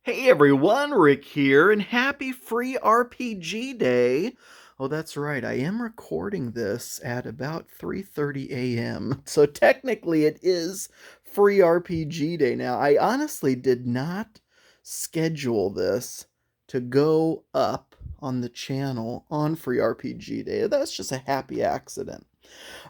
Hey everyone, Rick here, and happy free RPG day. Oh, that's right. I am recording this at about 3:30 a.m. So technically it is free RPG day now. I honestly did not schedule this to go up on the channel on free RPG day. That's just a happy accident.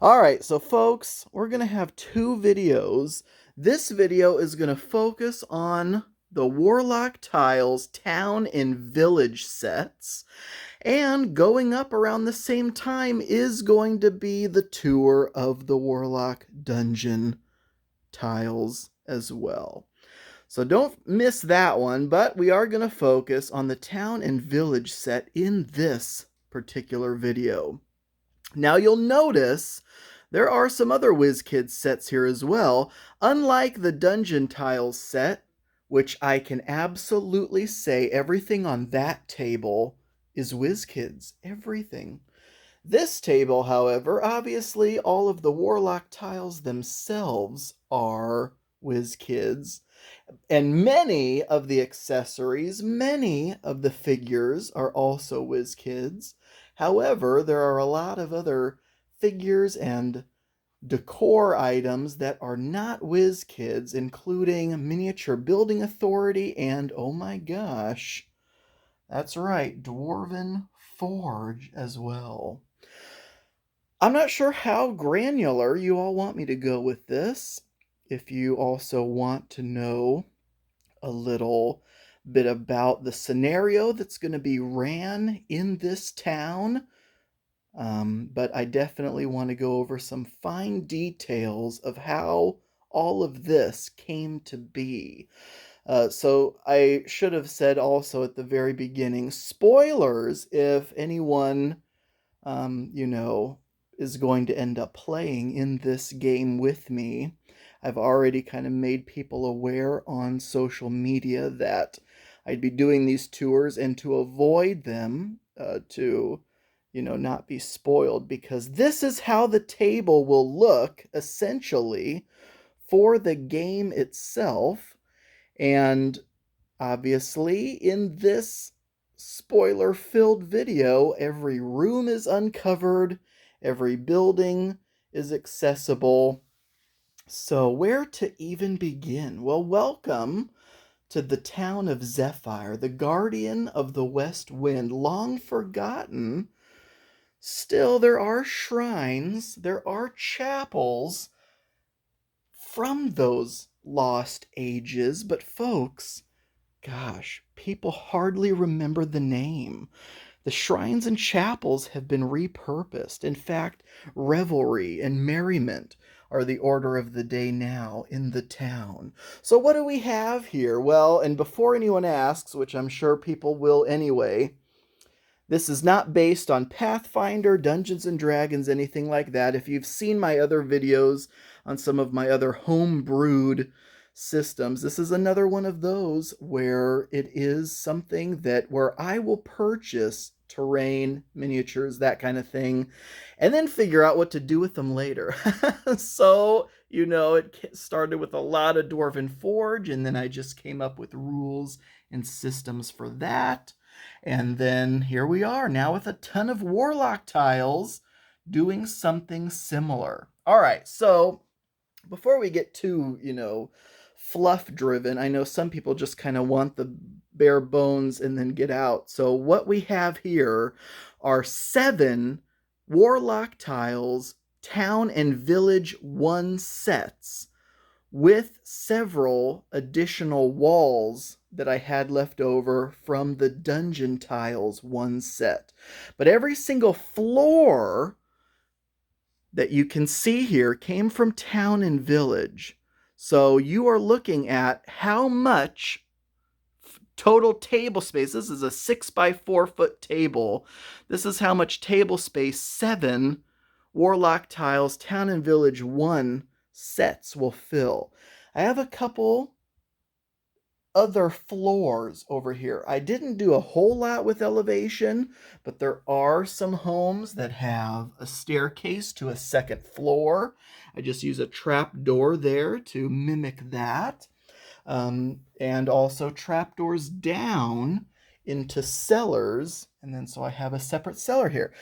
All right, so folks, we're going to have two videos. This video is going to focus on the Warlock Tiles town and village sets. And going up around the same time is going to be the tour of the Warlock Dungeon tiles as well. So don't miss that one, but we are going to focus on the town and village set in this particular video. Now you'll notice there are some other WizKids sets here as well. Unlike the Dungeon Tiles set, which I can absolutely say everything on that table is WizKids. Everything. This table, however, obviously all of the Warlock tiles themselves are WizKids. And many of the accessories, many of the figures are also WizKids. However, there are a lot of other figures and decor items that are not WizKids, including Miniature Building Authority and, oh my gosh, that's right, Dwarven Forge as well. I'm not sure how granular you all want me to go with this. If you also want to know a little bit about the scenario that's going to be ran in this town, but I definitely want to go over some fine details of how all of this came to be. So I should have said also at the very beginning, spoilers if anyone, is going to end up playing in this game with me. I've already kind of made people aware on social media that I'd be doing these tours, and to avoid them, not be spoiled, because this is how the table will look essentially for the game itself. And obviously, in this spoiler-filled video, every room is uncovered, every building is accessible. So where to even begin? Well, welcome to the town of Zephyr, the guardian of the west wind, long forgotten. Still, there are shrines, there are chapels from those lost ages, but folks, gosh, people hardly remember the name. The shrines and chapels have been repurposed. In fact, revelry and merriment are the order of the day now in the town. So what do we have here? Well, and before anyone asks, which I'm sure people will anyway, this is not based on Pathfinder, Dungeons and Dragons, anything like that. If you've seen my other videos on some of my other home-brewed systems, this is another one of those where it is something where I will purchase terrain, miniatures, that kind of thing, and then figure out what to do with them later. So, it started with a lot of Dwarven Forge, and then I just came up with rules and systems for that. And then here we are now with a ton of Warlock tiles doing something similar. All right, so before we get too, fluff driven, I know some people just kind of want the bare bones and then get out. So what we have here are 7 Warlock tiles, town and village 1 sets, with several additional walls that I had left over from the Dungeon Tiles 1 set. But every single floor that you can see here came from town and village. So you are looking at how much total table space. This is a 6 by 4 foot table. This is how much table space 7 Warlock Tiles Town and Village 1 sets will fill. I have a couple other floors over here. I didn't do a whole lot with elevation, but there are some homes that have a staircase to a second floor. I just use a trap door there to mimic that. and also trapdoors down into cellars. And then so I have a separate cellar here.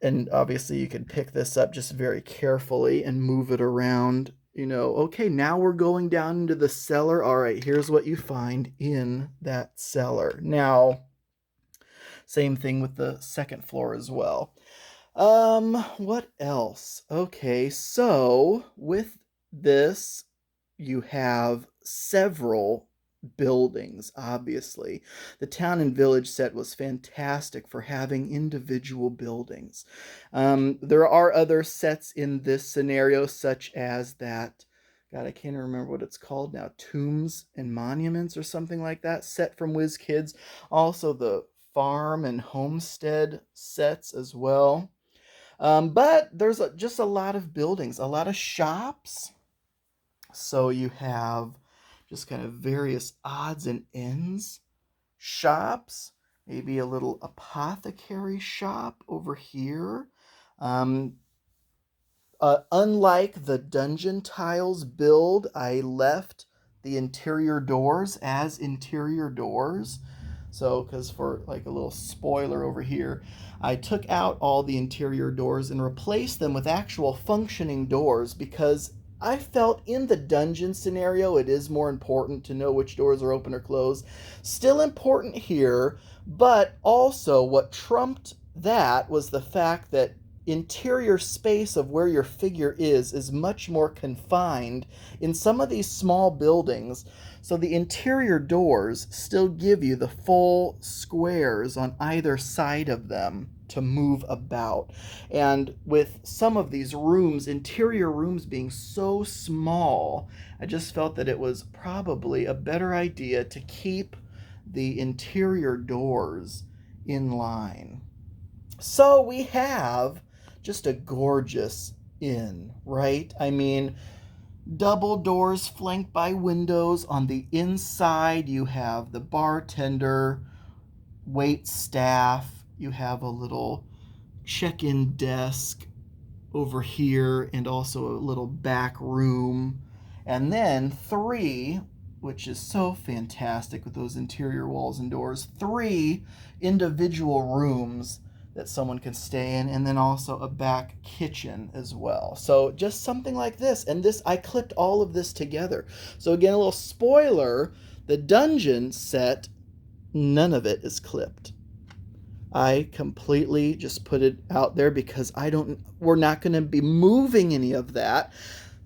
And obviously you can pick this up just very carefully and move it around. Okay, now we're going down into the cellar. All right, here's what you find in that cellar. Now, same thing with the second floor as well. What else? Okay, so with this, you have several buildings, obviously. The town and village set was fantastic for having individual buildings. There are other sets in this scenario, such as that, God, I can't remember what it's called now, Tombs and Monuments or something like that, set from WizKids. Also the farm and homestead sets as well. But there's just a lot of buildings, a lot of shops. So you have just kind of various odds and ends shops, maybe a little apothecary shop over here. Um, Unlike the dungeon tiles build, I left the interior doors as interior doors. So, because for like a little spoiler over here, I took out all the interior doors and replaced them with actual functioning doors because I felt in the dungeon scenario it is more important to know which doors are open or closed. Still important here, but also what trumped that was the fact that interior space of where your figure is much more confined in some of these small buildings. So the interior doors still give you the full squares on either side of them to move about. And with some of these rooms, interior rooms being so small, I just felt that it was probably a better idea to keep the interior doors in line. So we have just a gorgeous inn, right? I mean, double doors flanked by windows. On the inside, you have the bartender, wait staff. You have a little check-in desk over here and also a little back room. And then three, which is so fantastic with those interior walls and doors, three individual rooms that someone can stay in, and then also a back kitchen as well. So just something like this. And this, I clipped all of this together. So again, a little spoiler, the dungeon set, none of it is clipped. I completely just put it out there because we're not going to be moving any of that.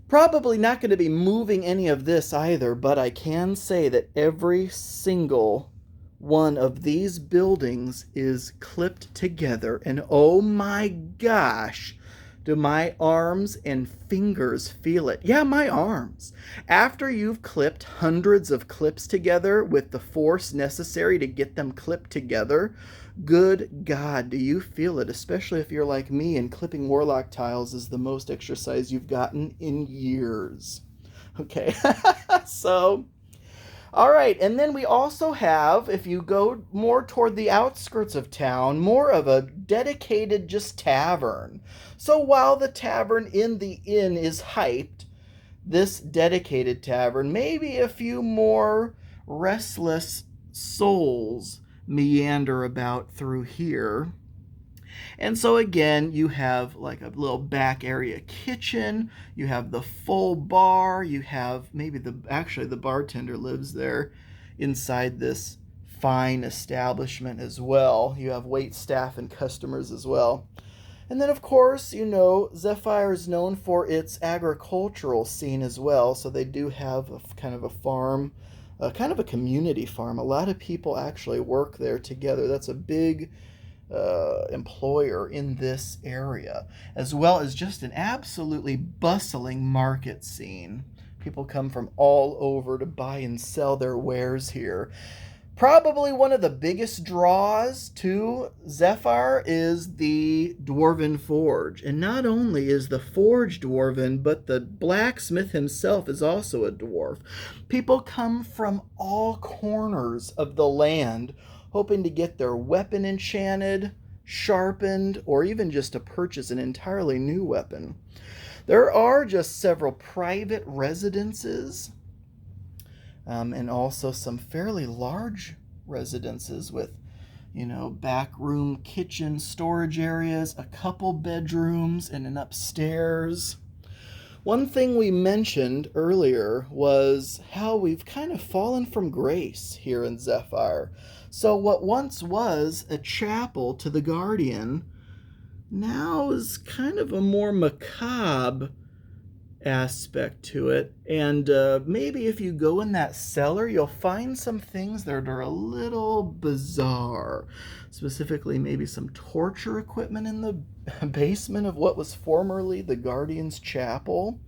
Probably not going to be moving any of this either, but I can say that every single one of these buildings is clipped together, and oh my gosh, do my arms and fingers feel it. Yeah, my arms. After you've clipped hundreds of clips together with the force necessary to get them clipped together, good God, do you feel it, especially if you're like me and clipping Warlock tiles is the most exercise you've gotten in years. Okay, so all right, and then we also have, if you go more toward the outskirts of town, more of a dedicated just tavern. So while the tavern in the inn is hyped, this dedicated tavern, maybe a few more restless souls meander about through here. And so again, you have like a little back area kitchen, you have the full bar, you have maybe actually the bartender lives there inside this fine establishment as well. You have wait staff and customers as well. And then of course, Zephyr is known for its agricultural scene as well, so they do have kind of a farm, kind of a community farm. A lot of people actually work there together. That's a big employer in this area, as well as just an absolutely bustling market scene. People come from all over to buy and sell their wares here. Probably one of the biggest draws to Zephyr is the Dwarven Forge. And not only is the forge dwarven, but the blacksmith himself is also a dwarf. People come from all corners of the land hoping to get their weapon enchanted, sharpened, or even just to purchase an entirely new weapon. There are just several private residences and also some fairly large residences with, back room, kitchen, storage areas, a couple bedrooms, and an upstairs. One thing we mentioned earlier was how we've kind of fallen from grace here in Zephyr. So, what once was a chapel to the Guardian now is kind of a more macabre aspect to it. And maybe if you go in that cellar, you'll find some things that are a little bizarre. Specifically, maybe some torture equipment in the basement of what was formerly the Guardian's Chapel.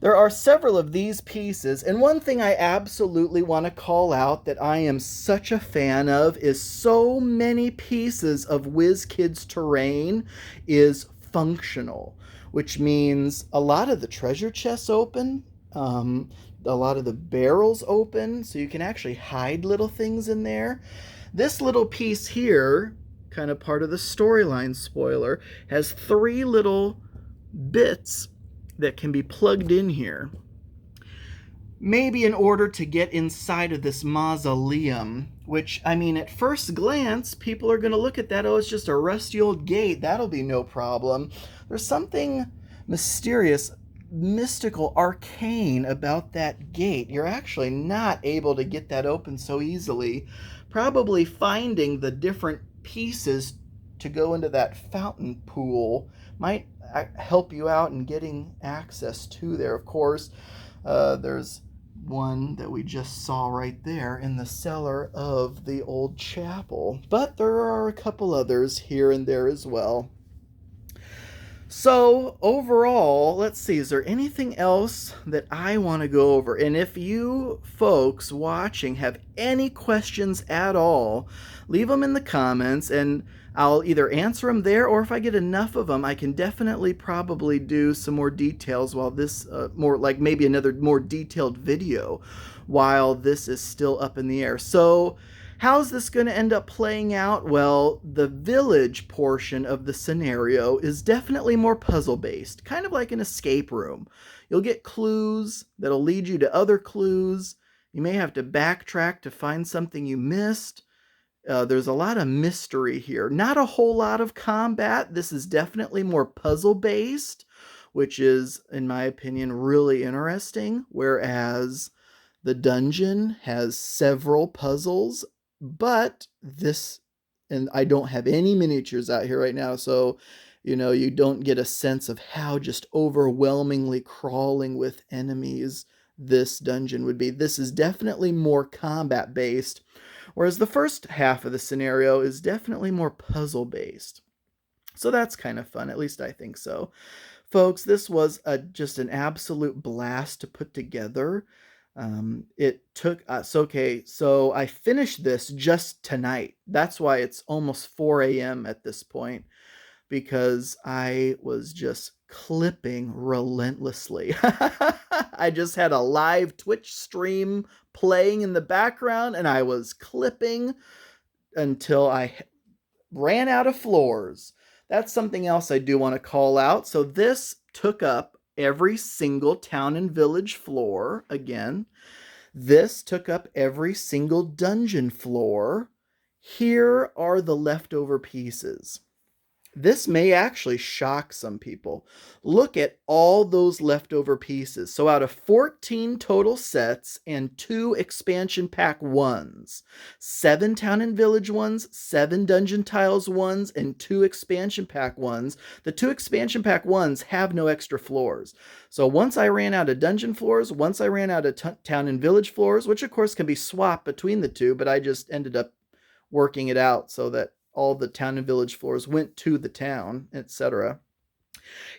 There are several of these pieces, and one thing I absolutely want to call out that I am such a fan of is so many pieces of WizKids terrain is functional, which means a lot of the treasure chests open, a lot of the barrels open, so you can actually hide little things in there. This little piece here, kind of part of the storyline spoiler, has 3 little bits that can be plugged in here. Maybe in order to get inside of this mausoleum, which, I mean, at first glance, people are going to look at that, oh, it's just a rusty old gate. That'll be no problem. There's something mysterious, mystical, arcane about that gate. You're actually not able to get that open so easily. Probably finding the different pieces to go into that fountain pool might help you out in getting access to there. Of course, there's one that we just saw right there in the cellar of the old chapel, but there are a couple others here and there as well. So overall, let's see, is there anything else that I want to go over? And if you folks watching have any questions at all, leave them in the comments and I'll either answer them there, or if I get enough of them, I can definitely probably do some more details while this, more like maybe another more detailed video while this is still up in the air. So how's this going to end up playing out? Well, the village portion of the scenario is definitely more puzzle-based, kind of like an escape room. You'll get clues that'll lead you to other clues. You may have to backtrack to find something you missed. There's a lot of mystery here. Not a whole lot of combat. This is definitely more puzzle-based, which is, in my opinion, really interesting. Whereas the dungeon has several puzzles, but this, and I don't have any miniatures out here right now, so you don't get a sense of how just overwhelmingly crawling with enemies this dungeon would be. This is definitely more combat based, whereas the first half of the scenario is definitely more puzzle based. So that's kind of fun, at least I think so. Folks, this was just an absolute blast to put together. It took us, okay, so I finished this just tonight. That's why it's almost 4 a.m. at this point, because I was just clipping relentlessly. I just had a live Twitch stream playing in the background, and I was clipping until I ran out of floors. That's something else I do want to call out. So this took up every single town and village floor again. This took up every single dungeon floor. Here are the leftover pieces. This may actually shock some people. Look at all those leftover pieces. So out of 14 total sets and 2 expansion pack ones, 7 town and village ones, 7 dungeon tiles ones, and 2 expansion pack ones. The 2 expansion pack ones have no extra floors. So once I ran out of dungeon floors, once I ran out of town and village floors, which of course can be swapped between the two, but I just ended up working it out so that all the town and village floors went to the town, etc.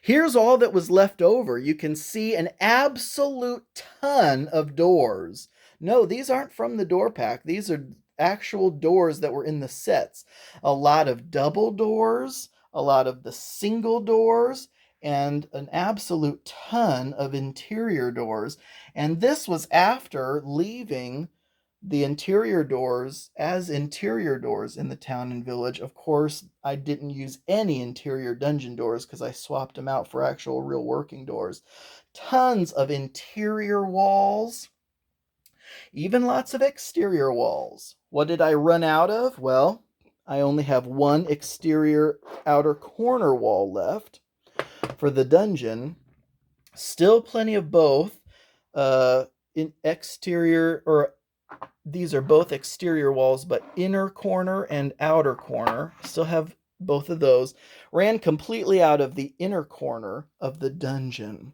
Here's all that was left over. You can see an absolute ton of doors. No, these aren't from the door pack. These are actual doors that were in the sets. A lot of double doors, a lot of the single doors, and an absolute ton of interior doors. And this was after leaving the interior doors as interior doors in the town and village. Of course, I didn't use any interior dungeon doors because I swapped them out for actual real working doors. Tons of interior walls. Even lots of exterior walls. What did I run out of? Well, I only have one exterior outer corner wall left for the dungeon. Still plenty of both in exterior, or these are both exterior walls, but inner corner and outer corner. Still have both of those. Ran completely out of the inner corner of the dungeon.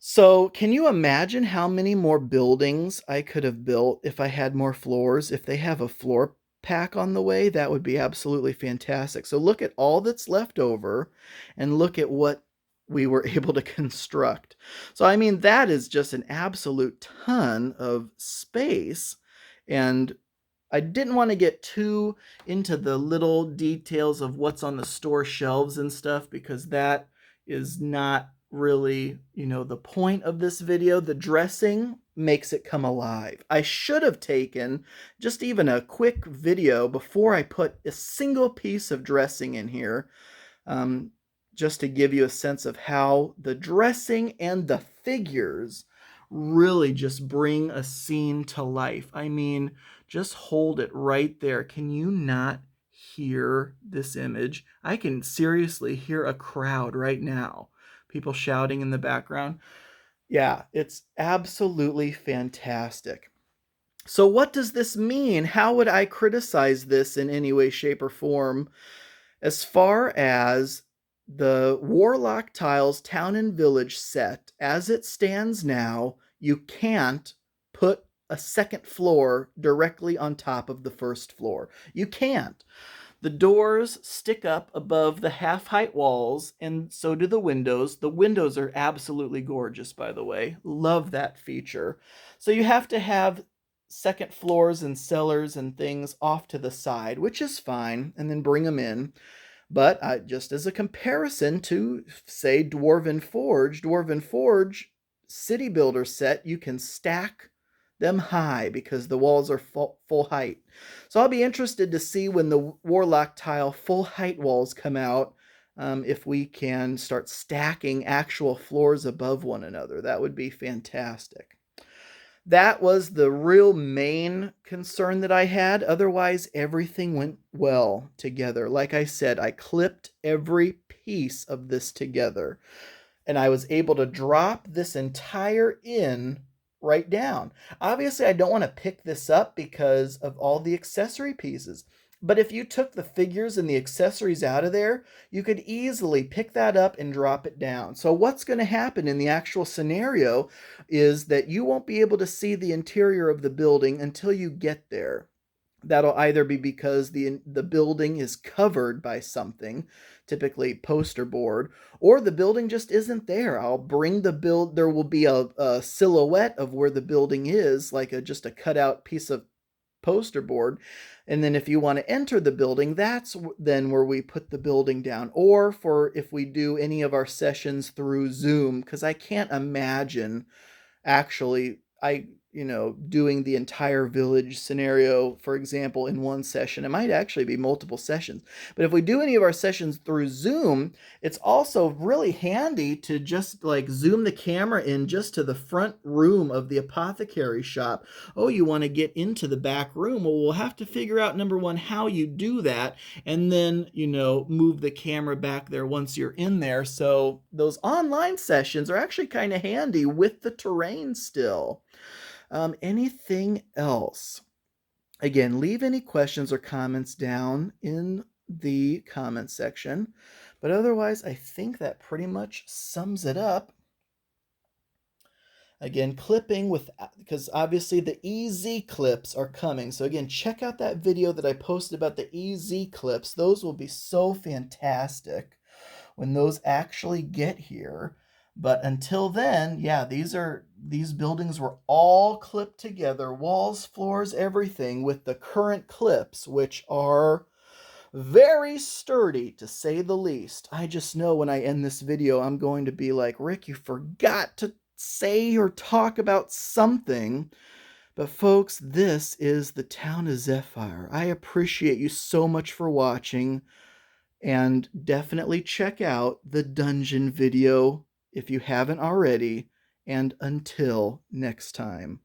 So, can you imagine how many more buildings I could have built if I had more floors? If they have a floor pack on the way, that would be absolutely fantastic. So, look at all that's left over and look at what we were able to construct. So, I mean, that is just an absolute ton of space. And I didn't want to get too into the little details of what's on the store shelves and stuff, because that is not really, the point of this video. The dressing makes it come alive. I should have taken just even a quick video before I put a single piece of dressing in here, just to give you a sense of how the dressing and the figures really just bring a scene to life. I mean, just hold it right there. Can you not hear this image? I can seriously hear a crowd right now. People shouting in the background. Yeah, it's absolutely fantastic. So what does this mean? How would I criticize this in any way, shape, or form? As far as the Warlock Tiles Town and Village set, as it stands now, you can't put a second floor directly on top of the first floor. You can't. The doors stick up above the half-height walls, and so do the windows. The windows are absolutely gorgeous, by the way. Love that feature. So you have to have second floors and cellars and things off to the side, which is fine, and then bring them in. But just as a comparison to, say, Dwarven Forge city builder set, you can stack them high because the walls are full height. So I'll be interested to see when the Warlock Tile full height walls come out, if we can start stacking actual floors above one another. That would be fantastic. That was the real main concern that I had. Otherwise, everything went well together. Like I said, I clipped every piece of this together, and I was able to drop this entire inn right down. Obviously, I don't want to pick this up because of all the accessory pieces. But if you took the figures and the accessories out of there, you could easily pick that up and drop it down. So what's going to happen in the actual scenario is that you won't be able to see the interior of the building until you get there. That'll either be because the building is covered by something, typically poster board, or the building just isn't there. I'll bring the there will be a silhouette of where the building is, like just a cutout piece of poster board. And then if you want to enter the building, that's then where we put the building down. Or for if we do any of our sessions through Zoom, because I can't imagine actually doing the entire village scenario, for example, in one session. It might actually be multiple sessions. But if we do any of our sessions through Zoom, it's also really handy to just like zoom the camera in just to the front room of the apothecary shop. Oh, you want to get into the back room? Well, we'll have to figure out, number one, how you do that, and then, move the camera back there once you're in there. So those online sessions are actually kind of handy with the terrain still. Anything else? Again, leave any questions or comments down in the comment section. But otherwise, I think that pretty much sums it up. Again, clipping because obviously the EZ clips are coming. So again, check out that video that I posted about the EZ clips. Those will be so fantastic when those actually get here. But until then, yeah, these buildings were all clipped together, walls, floors, everything, with the current clips, which are very sturdy, to say the least. I just know when I end this video, I'm going to be like, Rick, you forgot to say or talk about something. But folks, this is the Town of Zephyr. I appreciate you so much for watching, and definitely check out the dungeon video if you haven't already, and until next time.